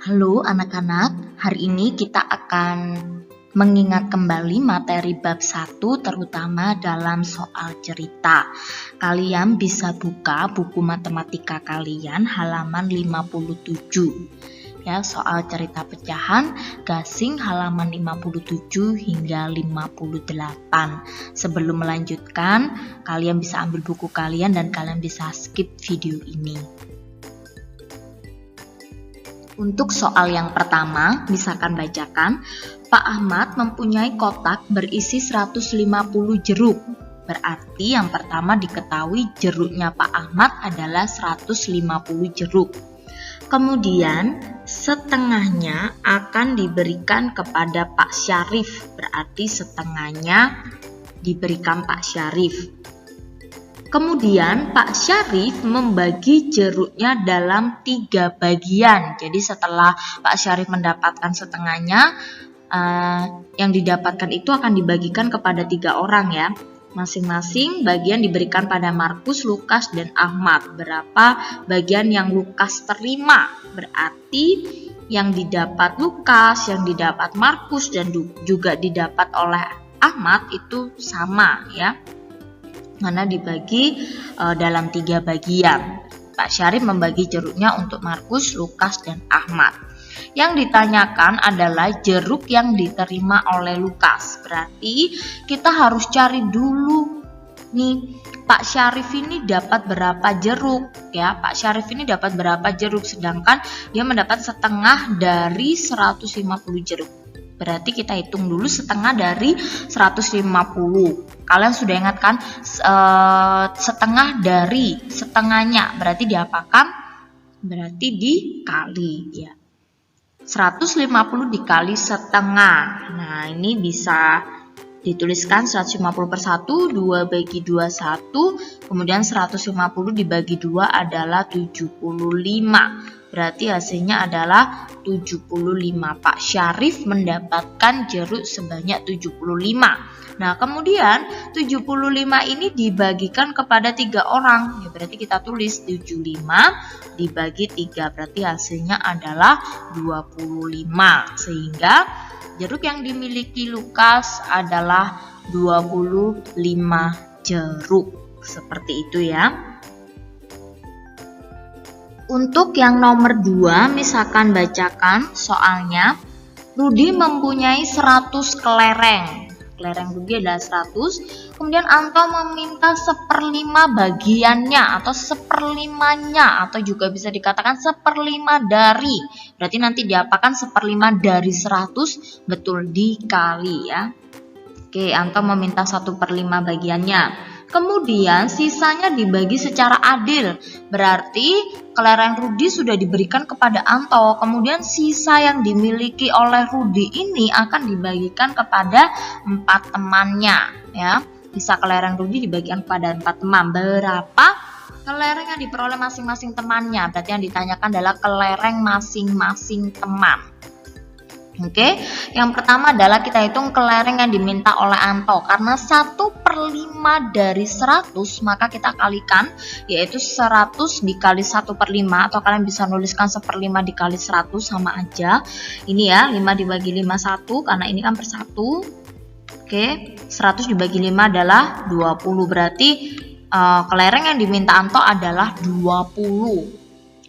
Halo anak-anak, hari ini kita akan mengingat kembali materi bab 1 terutama dalam soal cerita. Kalian bisa buka buku matematika kalian halaman 57. Ya, soal cerita pecahan, gasing halaman 57 hingga 58. Sebelum melanjutkan, kalian bisa ambil buku kalian dan kalian bisa skip video ini. Untuk soal yang pertama, misalkan bacakan, Pak Ahmad mempunyai kotak berisi 150 jeruk. Berarti yang pertama diketahui jeruknya Pak Ahmad adalah 150 jeruk. Kemudian setengahnya akan diberikan kepada Pak Syarif. Berarti setengahnya diberikan Pak Syarif. Kemudian Pak Syarif membagi jeruknya dalam 3 bagian. Jadi setelah Pak Syarif mendapatkan setengahnya, yang didapatkan itu akan dibagikan kepada 3 orang ya. Masing-masing bagian diberikan pada Markus, Lukas, dan Ahmad. Berapa bagian yang Lukas terima? Berarti yang didapat Lukas, yang didapat Markus, dan juga didapat oleh Ahmad itu sama ya. Karena dibagi dalam 3 bagian. Pak Syarif membagi jeruknya untuk Markus, Lukas, dan Ahmad. Yang ditanyakan adalah jeruk yang diterima oleh Lukas. Berarti kita harus cari dulu nih, Pak Syarif ini dapat berapa jeruk ya? Pak Syarif ini dapat berapa jeruk, sedangkan dia mendapat setengah dari 150 jeruk. Berarti kita hitung dulu setengah dari 150. Kalian sudah ingat kan? Setengah dari setengahnya. Berarti diapakan? Berarti dikali ya. 150 dikali setengah. Nah ini bisa dituliskan 150 per 1, 2 bagi 2, 1. Kemudian 150 dibagi 2 adalah 75. Berarti hasilnya adalah 75. Pak Syarif mendapatkan jeruk sebanyak 75. Nah, kemudian 75 ini dibagikan kepada 3 orang. Ya, berarti kita tulis 75 dibagi 3. Berarti hasilnya adalah 25. Sehingga jeruk yang dimiliki Lukas adalah 25 jeruk. Seperti itu ya. Untuk yang nomor 2, misalkan bacakan soalnya. Rudi mempunyai 100 kelereng. Kelereng Rudi adalah 100. Kemudian Anto meminta 1/5 bagiannya atau 1/5-nya, atau juga bisa dikatakan 1/5 dari. Berarti nanti diapakan 1/5 dari 100, betul dikali ya. Oke, Anto meminta 1/5 bagiannya. Kemudian sisanya dibagi secara adil. Berarti kelereng Rudi sudah diberikan kepada Anto. Kemudian sisa yang dimiliki oleh Rudi ini akan dibagikan kepada 4 temannya ya. Sisa kelereng Rudi dibagikan kepada 4 teman. Berapa kelereng yang diperoleh masing-masing temannya? Berarti yang ditanyakan adalah kelereng masing-masing teman. Oke, yang pertama adalah kita hitung kelereng yang diminta oleh Anto. Karena 1/5 dari 100, maka kita kalikan, yaitu 100 dikali 1/5, atau kalian bisa nuliskan 1/5 dikali 100 sama aja. Ini ya, 5 dibagi 5 1, karena ini kan per 1. Oke, 100 dibagi 5 adalah 20. Berarti kelereng yang diminta Anto adalah 20.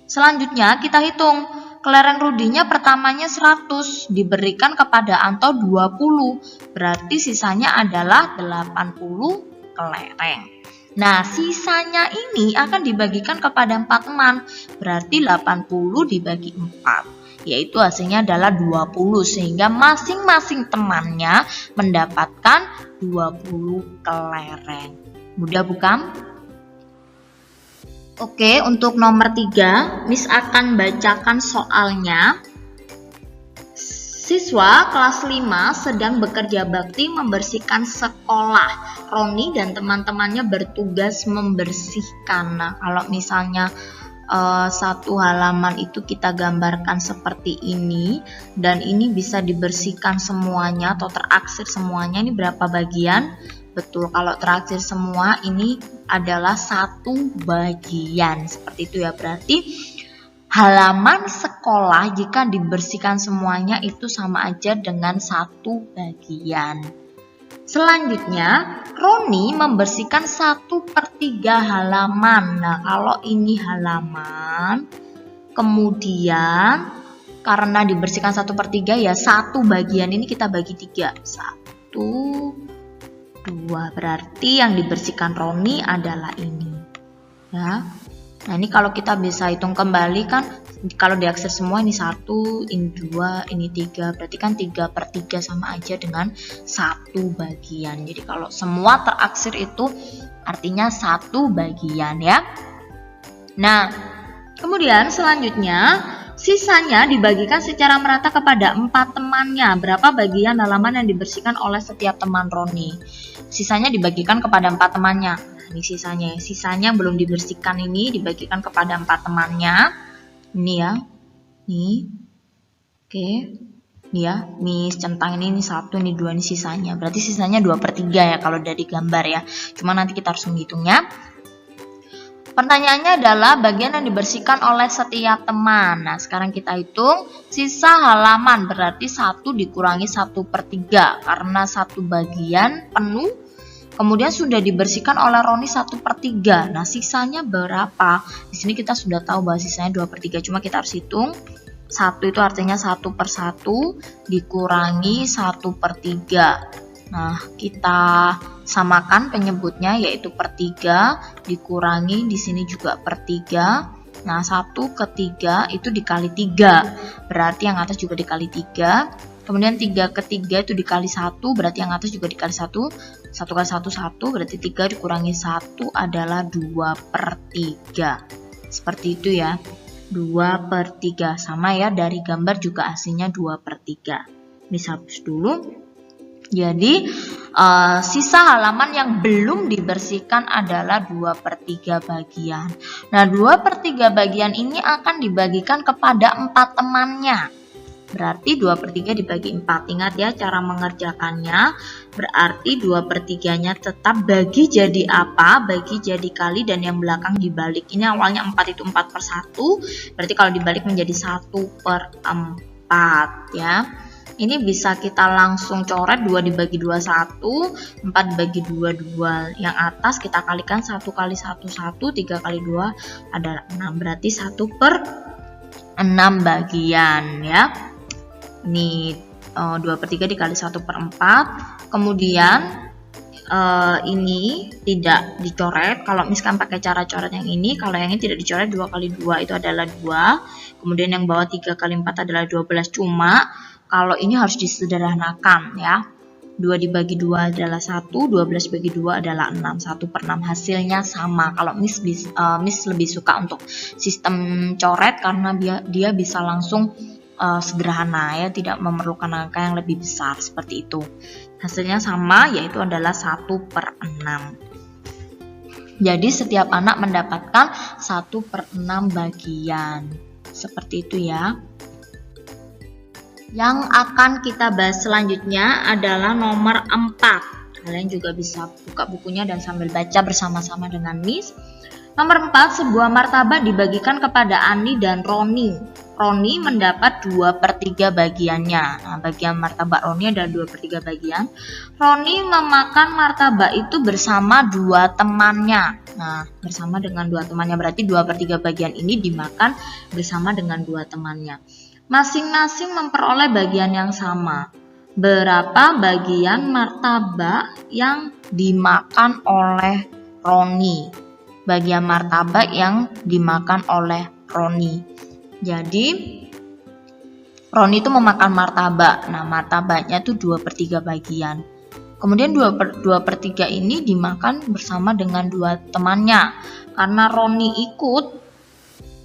Selanjutnya kita hitung. Kelereng Rudinya pertamanya 100, diberikan kepada Anto 20. Berarti sisanya adalah 80 kelereng. Nah, sisanya ini akan dibagikan kepada 4 teman. Berarti 80 dibagi 4. Yaitu hasilnya adalah 20. Sehingga masing-masing temannya mendapatkan 20 kelereng. Mudah bukan? Oke, untuk nomor 3, Miss akan bacakan soalnya. Siswa kelas 5 sedang bekerja bakti membersihkan sekolah. Roni dan teman-temannya bertugas membersihkan. Nah, kalau misalnya satu halaman itu kita gambarkan seperti ini, dan ini bisa dibersihkan semuanya atau teraksir semuanya. Ini berapa bagian? Betul, kalau terakhir semua ini adalah 1 bagian. Seperti itu ya, berarti Halaman sekolah jika dibersihkan semuanya itu sama aja dengan 1 bagian. Selanjutnya, Roni membersihkan 1/3 halaman. Nah, kalau ini halaman, kemudian karena dibersihkan 1/3 ya, 1 bagian ini kita bagi 3. 1, 2, berarti yang dibersihkan Roni adalah ini. Ya. Nah, ini kalau kita bisa hitung kembali kan, kalau diaksir semua ini 1, ini 2, ini 3, berarti kan 3/3 sama aja dengan 1 bagian. Jadi kalau semua teraksir itu artinya 1 bagian ya. Nah, kemudian selanjutnya sisanya dibagikan secara merata kepada 4 temannya. Berapa bagian halaman yang dibersihkan oleh setiap teman Roni? Sisanya dibagikan kepada 4 temannya. Ini sisanya belum dibersihkan ini dibagikan kepada 4 temannya. Ini ya, nih, oke, ini ya, nih centang ini 1, ini 2, ini sisanya. Berarti sisanya 2/3 ya kalau dari gambar ya. Cuma nanti kita harus menghitungnya. Pertanyaannya adalah bagian yang dibersihkan oleh setiap teman. Nah, sekarang kita hitung sisa halaman berarti 1 dikurangi 1/3 karena 1 bagian penuh. Kemudian sudah dibersihkan oleh Roni 1/3. Nah, sisanya berapa? Di sini kita sudah tahu bahwa sisanya 2/3. Cuma kita harus hitung. 1 itu artinya 1/1 dikurangi 1/3. Nah, kita samakan penyebutnya yaitu per 3 dikurangi di sini juga per 3. Nah, 1/3 itu dikali 3. Berarti yang atas juga dikali 3. Kemudian 3/3 itu dikali 1, berarti yang atas juga dikali 1. 1 kali 1, 1, berarti 3 dikurangi 1 adalah 2/3. Seperti itu ya, 2/3. Sama ya, dari gambar juga hasilnya 2/3. Bisa hapus dulu. Jadi, sisa halaman yang belum dibersihkan adalah 2/3 bagian. Nah, 2/3 bagian ini akan dibagikan kepada 4 temannya. Berarti 2/3 dibagi 4. Ingat ya cara mengerjakannya. Berarti 2/3-nya tetap bagi jadi apa? Bagi jadi kali dan yang belakang dibalik. Ini awalnya 4 itu 4/1. Berarti kalau dibalik menjadi 1/4 ya. Ini bisa kita langsung coret 2 dibagi 2 1, 4 dibagi 2 2. Yang atas kita kalikan 1 kali 1 1, 3 kali 2 adalah 6. Berarti 1/6 bagian ya. Ini 2/3 dikali 1/4. Kemudian ini tidak dicoret. Kalau misalkan pakai cara coret yang ini, kalau yang ini tidak dicoret, 2 kali 2 itu adalah 2. Kemudian yang bawah 3 kali 4 adalah 12. Cuma kalau ini harus disederhanakan ya. 2 dibagi 2 adalah 1, 12 dibagi 2 adalah 6. 1/6 hasilnya sama. Kalau Miss lebih suka untuk sistem coret karena dia bisa langsung sederhana ya, tidak memerlukan angka yang lebih besar seperti itu. Hasilnya sama, yaitu adalah 1/6. Jadi setiap anak mendapatkan 1/6 bagian. Seperti itu ya. Yang akan kita bahas selanjutnya adalah nomor 4. Kalian juga bisa buka bukunya dan sambil baca bersama-sama dengan Miss. Nomor 4, sebuah martabak dibagikan kepada Ani dan Roni. Roni mendapat 2/3 bagiannya. Nah, bagian martabak Roni ada 2/3 bagian. Roni memakan martabak itu bersama 2 temannya. Nah, bersama dengan 2 temannya berarti 2/3 bagian ini dimakan bersama dengan 2 temannya. Masing-masing memperoleh bagian yang sama. Berapa bagian martabak yang dimakan oleh Roni? Bagian martabak yang dimakan oleh Roni. Jadi Roni itu memakan martabak. Nah, martabaknya itu 2/3 bagian. Kemudian 2/3 ini dimakan bersama dengan 2 temannya. Karena Roni ikut,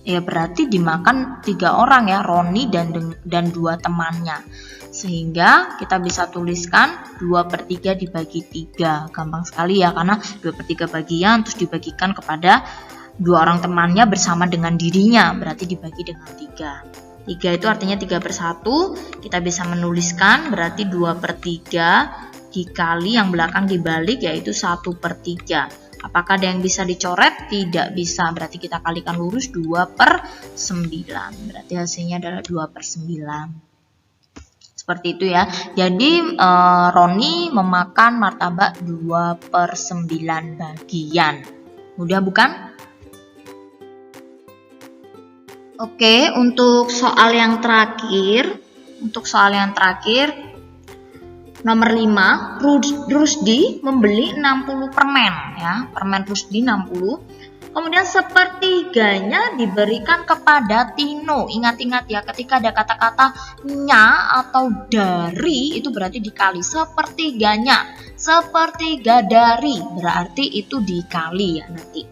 ya berarti dimakan 3 orang ya, Roni dan 2 temannya. Sehingga kita bisa tuliskan 2/3 dibagi 3. Gampang sekali ya, karena 2/3 bagian terus dibagikan kepada 2 orang temannya bersama dengan dirinya, berarti dibagi dengan 3. 3 itu artinya 3/1. Kita bisa menuliskan berarti 2/3 dikali yang belakang dibalik yaitu 1/3. Apakah ada yang bisa dicoret? Tidak bisa, berarti kita kalikan lurus 2/9. Berarti hasilnya adalah 2/9. Seperti itu ya. Jadi Roni memakan martabak 2/9 bagian. Mudah bukan? Oke, untuk soal yang terakhir, nomor 5, Rusdi membeli 60 permen ya. Permen Rusdi 60. Kemudian sepertiganya diberikan kepada Tino. Ingat-ingat ya, ketika ada kata-kata nya atau dari itu berarti dikali sepertiganya. Sepertiga dari berarti itu dikali ya nanti.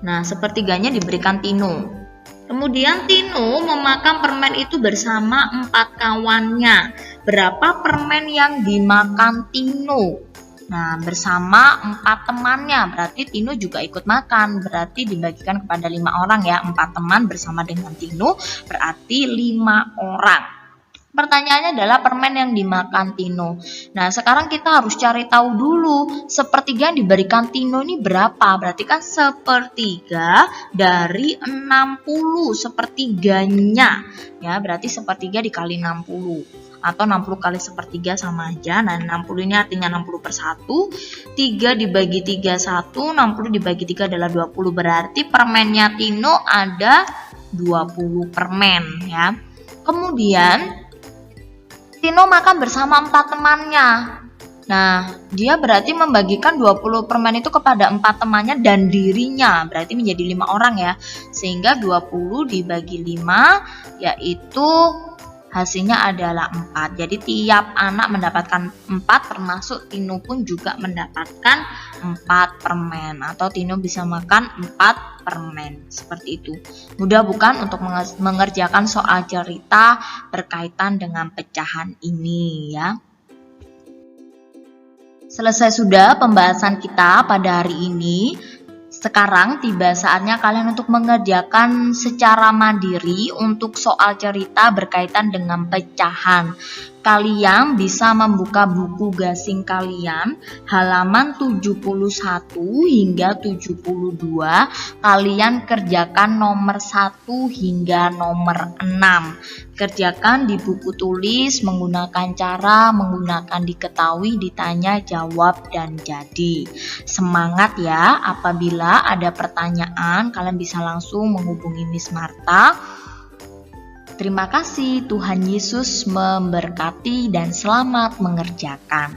Nah, sepertiganya diberikan Tino. Kemudian Tino memakan permen itu bersama 4 kawannya. Berapa permen yang dimakan Tino? Nah, bersama 4 temannya, berarti Tino juga ikut makan, berarti dibagikan kepada 5 orang ya. 4 teman bersama dengan Tino, berarti 5 orang. Pertanyaannya adalah permen yang dimakan Tino. Nah, sekarang kita harus cari tahu dulu, sepertiga yang diberikan Tino ini berapa? Berarti kan sepertiga dari 60, sepertiganya. Ya, berarti sepertiga dikali 60. Atau 60 kali sepertiga sama aja. Nah, 60 ini artinya 60/1. 3 dibagi 3 1, 60 dibagi 3 adalah 20. Berarti permennya Tino ada 20 permen ya. Kemudian Tino makan bersama 4 temannya. Nah, dia berarti membagikan 20 permen itu kepada 4 temannya dan dirinya. Berarti menjadi 5 orang ya. Sehingga 20 dibagi 5 yaitu hasilnya adalah 4. Jadi tiap anak mendapatkan 4, termasuk Tino pun juga mendapatkan 4 permen. Atau Tino bisa makan 4 permen. Seperti itu. Mudah bukan untuk mengerjakan soal cerita berkaitan dengan pecahan ini ya. Selesai sudah pembahasan kita pada hari ini. Sekarang tiba saatnya kalian untuk mengerjakan secara mandiri untuk soal cerita berkaitan dengan pecahan. Kalian bisa membuka buku gasing kalian halaman 71 hingga 72. Kalian kerjakan nomor 1 hingga nomor 6. Kerjakan di buku tulis menggunakan menggunakan diketahui, ditanya, jawab, dan jadi. Semangat ya, apabila ada pertanyaan kalian bisa langsung menghubungi Miss Marta. Terima kasih, Tuhan Yesus memberkati dan selamat mengerjakan.